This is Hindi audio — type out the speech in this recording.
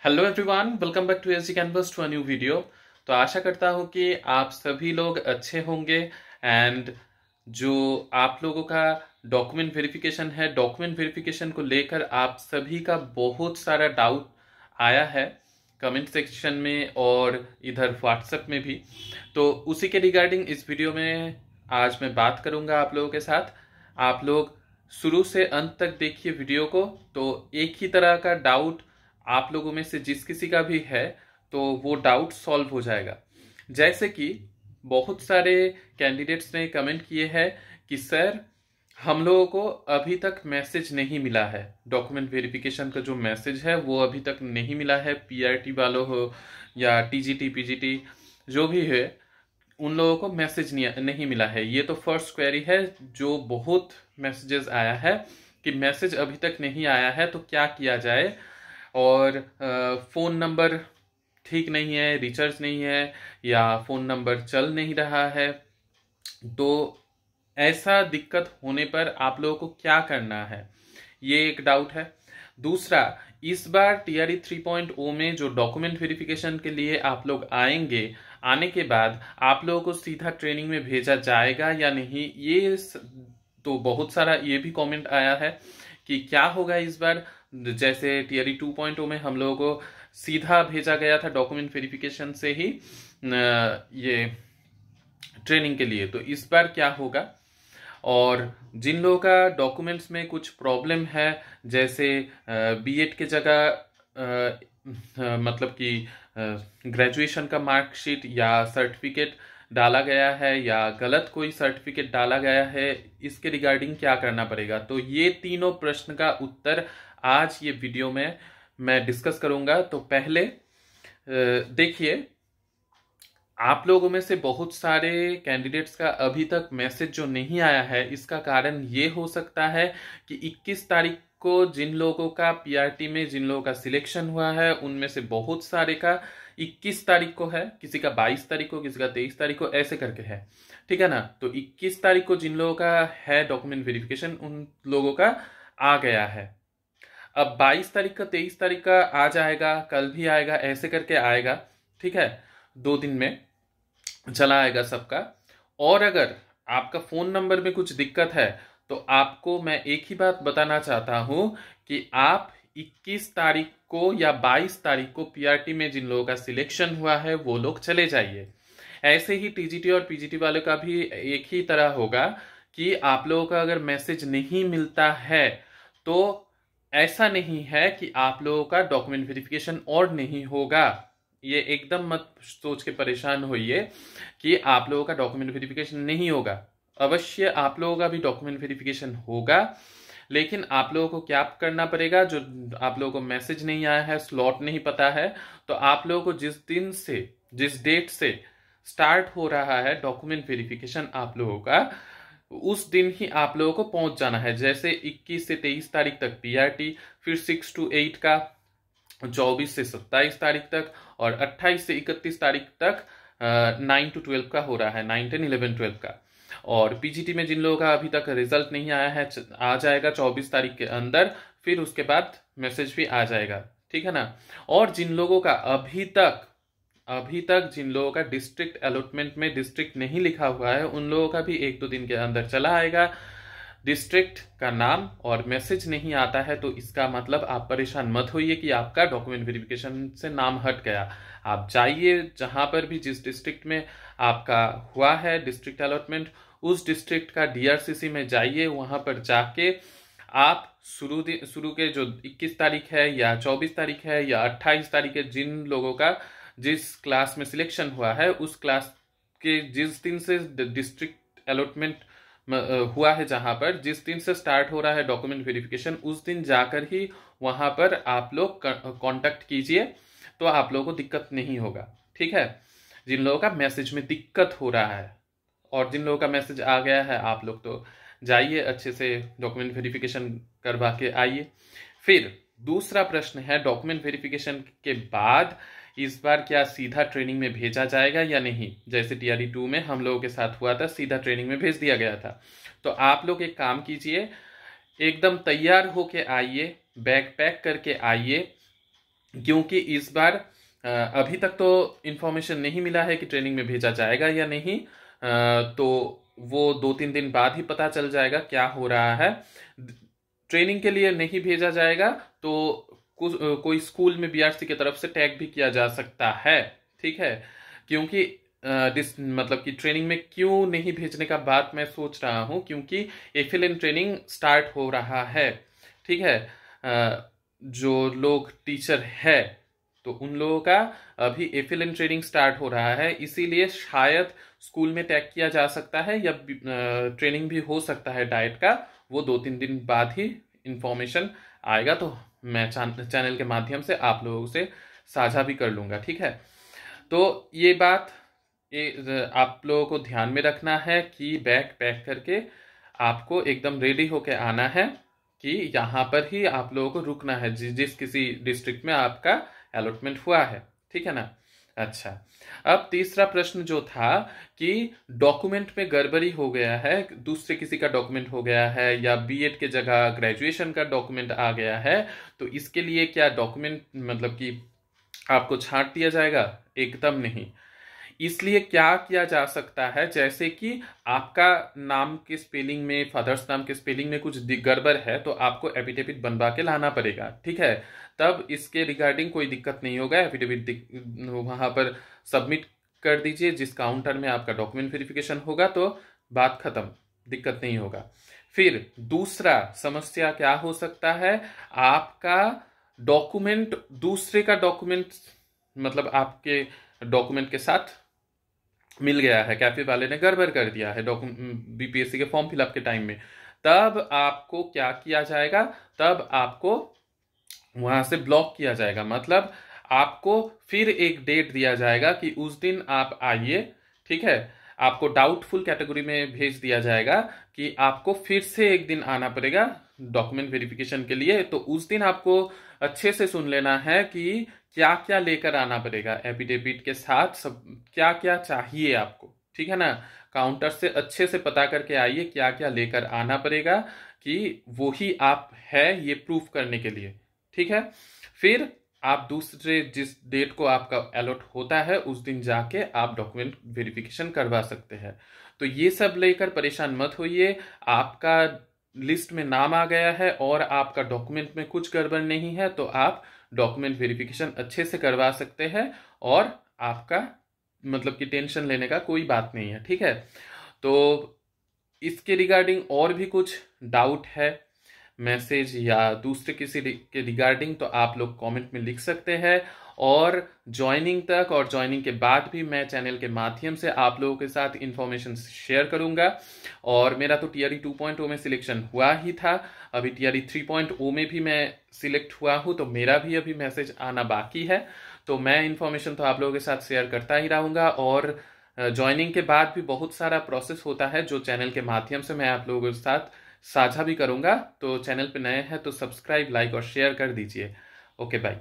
Hello everyone, welcome back to SG canvas to a new video. तो आशा करता हूँ कि आप सभी लोग अच्छे होंगे। एंड जो आप लोगों का डॉक्यूमेंट वेरिफिकेशन है, डॉक्यूमेंट वेरिफिकेशन को लेकर आप सभी का बहुत सारा डाउट आया है कमेंट सेक्शन में और इधर व्हाट्सएप में भी। तो उसी के रिगार्डिंग इस वीडियो में आज मैं बात करूंगा आप लोगों के साथ। आप लोग शुरू से अंत तक देखिए वीडियो को। तो एक ही तरह का डाउट आप लोगों में से जिस किसी का भी है तो वो डाउट सॉल्व हो जाएगा। जैसे कि बहुत सारे कैंडिडेट्स ने कमेंट किए हैं कि सर हम लोगों को अभी तक मैसेज नहीं मिला है, डॉक्यूमेंट वेरिफिकेशन का जो मैसेज है वो अभी तक नहीं मिला है। पीआरटी वालों हो या टीजीटी पीजीटी जो भी है, उन लोगों को मैसेज नहीं मिला है। ये तो फर्स्ट क्वेरी है जो बहुत मैसेजेस आया है कि मैसेज अभी तक नहीं आया है तो क्या किया जाए। और फ़ोन नंबर ठीक नहीं है, रिचार्ज नहीं है या फ़ोन नंबर चल नहीं रहा है। तो ऐसा दिक्कत होने पर आप लोगों को क्या करना है, ये एक डाउट है। दूसरा, इस बार टीआरई 3.0 में जो डॉक्यूमेंट वेरिफिकेशन के लिए आप लोग आएंगे, आने के बाद आप लोगों को सीधा ट्रेनिंग में भेजा जाएगा या नहीं, ये तो बहुत सारा ये भी कमेंट आया है कि क्या होगा इस बार। जैसे टीआरई 2.0 में हम लोगों को सीधा भेजा गया था डॉक्यूमेंट वेरिफिकेशन से ही ये ट्रेनिंग के लिए, तो इस बार क्या होगा। और जिन लोगों का डॉक्यूमेंट्स में कुछ प्रॉब्लम है, जैसे बीएड के जगह मतलब कि ग्रेजुएशन का मार्कशीट या सर्टिफिकेट डाला गया है या गलत कोई सर्टिफिकेट डाला गया है, इसके रिगार्डिंग क्या करना पड़ेगा। तो ये तीनों प्रश्न का उत्तर आज ये वीडियो में मैं डिस्कस करूंगा। तो पहले देखिए, आप लोगों में से बहुत सारे कैंडिडेट्स का अभी तक मैसेज जो नहीं आया है, इसका कारण ये हो सकता है कि 21 तारीख को जिन लोगों का पीआरटी में जिन लोगों का सिलेक्शन हुआ है, उनमें से बहुत सारे का 21 तारीख को है, किसी का 22 तारीख को, किसी का 23 तारीख को, ऐसे करके है। ठीक है ना। तो 21 तारीख को जिन लोगों का है डॉक्यूमेंट वेरिफिकेशन, उन लोगों का आ गया है। अब 22 तारीख का, 23 तारीख का आ जाएगा, कल भी आएगा, ऐसे करके आएगा। ठीक है, 2 दिन में चला आएगा सबका। और अगर आपका फोन नंबर में कुछ दिक्कत है तो आपको मैं एक ही बात बताना चाहता हूं कि आप 21 तारीख को या 22 तारीख को पीआरटी में जिन लोगों का सिलेक्शन हुआ है वो लोग चले जाइए। ऐसे ही टीजीटी और पीजीटी वाले का भी एक ही तरह होगा कि आप लोगों का अगर मैसेज नहीं मिलता है तो ऐसा नहीं है कि आप लोगों का डॉक्यूमेंट वेरिफिकेशन और नहीं होगा। ये एकदम मत सोच के परेशान होइए कि आप लोगों का डॉक्यूमेंट वेरिफिकेशन नहीं होगा। अवश्य आप लोगों का भी डॉक्यूमेंट वेरिफिकेशन होगा, लेकिन आप लोगों को क्या करना पड़ेगा, जो आप लोगों को मैसेज नहीं आया है, स्लॉट नहीं पता है, तो आप लोगों को जिस दिन से, जिस डेट से स्टार्ट हो रहा है डॉक्यूमेंट वेरिफिकेशन आप लोगों का, उस दिन ही आप लोगों को पहुंच जाना है। जैसे 21 से 23 तारीख तक पीआरटी, फिर 6 to 8 का 24 से 27 तारीख तक, और 28 से 31 तारीख तक 9 to 12 का हो रहा है, 9, 10, 11, 12 का। और पीजीटी में जिन लोगों का अभी तक रिजल्ट नहीं आया है, आ जाएगा 24 तारीख के अंदर, फिर उसके बाद मैसेज भी आ जाएगा। ठीक है ना। और जिन लोगों का अभी तक जिन लोगों का डिस्ट्रिक्ट अलॉटमेंट में डिस्ट्रिक्ट नहीं लिखा हुआ है, उन लोगों का भी 1-2 दिन के अंदर चला आएगा डिस्ट्रिक्ट का नाम, और मैसेज नहीं आता है तो इसका मतलब आप परेशान मत होइए कि आपका डॉक्यूमेंट वेरिफिकेशन से नाम हट गया। आप जाइए जहां पर भी, जिस डिस्ट्रिक्ट में आपका हुआ है डिस्ट्रिक्ट अलॉटमेंट, उस डिस्ट्रिक्ट का डीआरसीसी में जाइए। वहां पर जाके आप शुरू के जो 21 तारीख है या 24 तारीख है या 28 तारीख है, जिन लोगों का जिस क्लास में सिलेक्शन हुआ है, उस क्लास के जिस दिन से डिस्ट्रिक्ट अलॉटमेंट हुआ है, जहां पर जिस दिन से स्टार्ट हो रहा है डॉक्यूमेंट वेरिफिकेशन, उस दिन जाकर ही वहां पर आप लोग कांटेक्ट कीजिए, तो आप लोगों को दिक्कत नहीं होगा। ठीक है। जिन लोगों का मैसेज में दिक्कत हो रहा है, और जिन लोगों का मैसेज आ गया है, आप लोग तो जाइए अच्छे से डॉक्यूमेंट वेरिफिकेशन करवा के आइए। फिर दूसरा प्रश्न है, डॉक्यूमेंट वेरिफिकेशन के बाद इस बार क्या सीधा ट्रेनिंग में भेजा जाएगा या नहीं। जैसे टीआरई 2 में हम लोगों के साथ हुआ था, सीधा ट्रेनिंग में भेज दिया गया था। तो आप लोग एक काम कीजिए, एकदम तैयार होके आइए, बैग पैक करके आइए, क्योंकि इस बार अभी तक तो इन्फॉर्मेशन नहीं मिला है कि ट्रेनिंग में भेजा जाएगा या नहीं। तो वो 2-3 दिन बाद ही पता चल जाएगा क्या हो रहा है। ट्रेनिंग के लिए नहीं भेजा जाएगा तो कोई स्कूल में बीआरसी की तरफ से टैग भी किया जा सकता है, ठीक है। क्योंकि मतलब कि ट्रेनिंग में क्यों नहीं भेजने का बात मैं सोच रहा हूं, क्योंकि एफएलएन ट्रेनिंग स्टार्ट हो रहा है, ठीक है। जो लोग टीचर है तो उन लोगों का अभी एफएलएन ट्रेनिंग स्टार्ट हो रहा है, इसीलिए शायद स्कूल में टैग किया जा सकता है या ट्रेनिंग भी हो सकता है डाइट का। वो 2-3 दिन बाद ही इंफॉर्मेशन आएगा, तो मैं चैनल के माध्यम से आप लोगों से साझा भी कर लूंगा, ठीक है। तो ये बात आप लोगों को ध्यान में रखना है कि बैग पैक करके आपको एकदम रेडी होके आना है कि यहाँ पर ही आप लोगों को रुकना है जिस किसी डिस्ट्रिक्ट में आपका अलॉटमेंट हुआ है, ठीक है ना। अच्छा, अब तीसरा प्रश्न जो था कि डॉक्यूमेंट में गड़बड़ी हो गया है, दूसरे किसी का डॉक्यूमेंट हो गया है या बीएड के जगह ग्रेजुएशन का डॉक्यूमेंट आ गया है, तो इसके लिए क्या डॉक्यूमेंट मतलब कि आपको छांट दिया जाएगा? एकदम नहीं। इसलिए क्या किया जा सकता है, जैसे कि आपका नाम के स्पेलिंग में, फादर्स नाम के स्पेलिंग में कुछ गड़बड़ है तो आपको एफिडेविट बनवा के लाना पड़ेगा, ठीक है। तब इसके रिगार्डिंग कोई दिक्कत नहीं होगा, एफिडेविट वहां पर सबमिट कर दीजिए जिस काउंटर में आपका डॉक्यूमेंट वेरिफिकेशन होगा, तो बात खत्म, दिक्कत नहीं होगा। फिर दूसरा समस्या क्या हो सकता है, आपका डॉक्यूमेंट दूसरे का डॉक्यूमेंट मतलब आपके डॉक्यूमेंट के साथ मिल गया है, कैफे वाले ने गड़बड़ कर दिया है डॉक्यूमेंट बीपीएससी के फॉर्म फिलअप के टाइम में, तब आपको क्या किया जाएगा, तब आपको वहां से ब्लॉक किया जाएगा। मतलब आपको फिर एक डेट दिया जाएगा कि उस दिन आप आइए, ठीक है। आपको डाउटफुल कैटेगरी में भेज दिया जाएगा कि आपको फिर से एक दिन आना पड़ेगा डॉक्यूमेंट वेरिफिकेशन के लिए। तो उस दिन आपको अच्छे से सुन लेना है कि क्या क्या लेकर आना पड़ेगा, एफिडेविट के साथ सब क्या क्या चाहिए आपको, ठीक है ना। काउंटर से अच्छे से पता करके आइए क्या क्या लेकर आना पड़ेगा कि वो ही आप है ये प्रूफ करने के लिए, ठीक है। फिर आप दूसरे जिस डेट को आपका अलॉट होता है उस दिन जाके आप डॉक्यूमेंट वेरिफिकेशन करवा सकते हैं। तो ये सब लेकर परेशान मत होइए, आपका लिस्ट में नाम आ गया है और आपका डॉक्यूमेंट में कुछ गड़बड़ नहीं है तो आप डॉक्यूमेंट वेरिफिकेशन अच्छे से करवा सकते हैं और आपका मतलब कि टेंशन लेने का कोई बात नहीं है, ठीक है। तो इसके रिगार्डिंग और भी कुछ डाउट है, मैसेज या दूसरे किसी के रिगार्डिंग, तो आप लोग कमेंट में लिख सकते हैं। और ज्वाइनिंग तक और ज्वाइनिंग के बाद भी मैं चैनल के माध्यम से आप लोगों के साथ इंफॉर्मेशन शेयर करूंगा। और मेरा तो टीआरई 2.0 में सिलेक्शन हुआ ही था, अभी टीआरई 3.0 में भी मैं सिलेक्ट हुआ हूं, तो मेरा भी अभी मैसेज आना बाकी है। तो मैं इंफॉर्मेशन तो आप लोगों के साथ शेयर करता ही रहूंगा। और ज्वाइनिंग के बाद भी बहुत सारा प्रोसेस होता है जो चैनल के माध्यम से मैं आप लोगों के साथ साझा भी करूंगा। तो चैनल पे नए हैं तो सब्सक्राइब, लाइक और शेयर कर दीजिए। Okay, bye.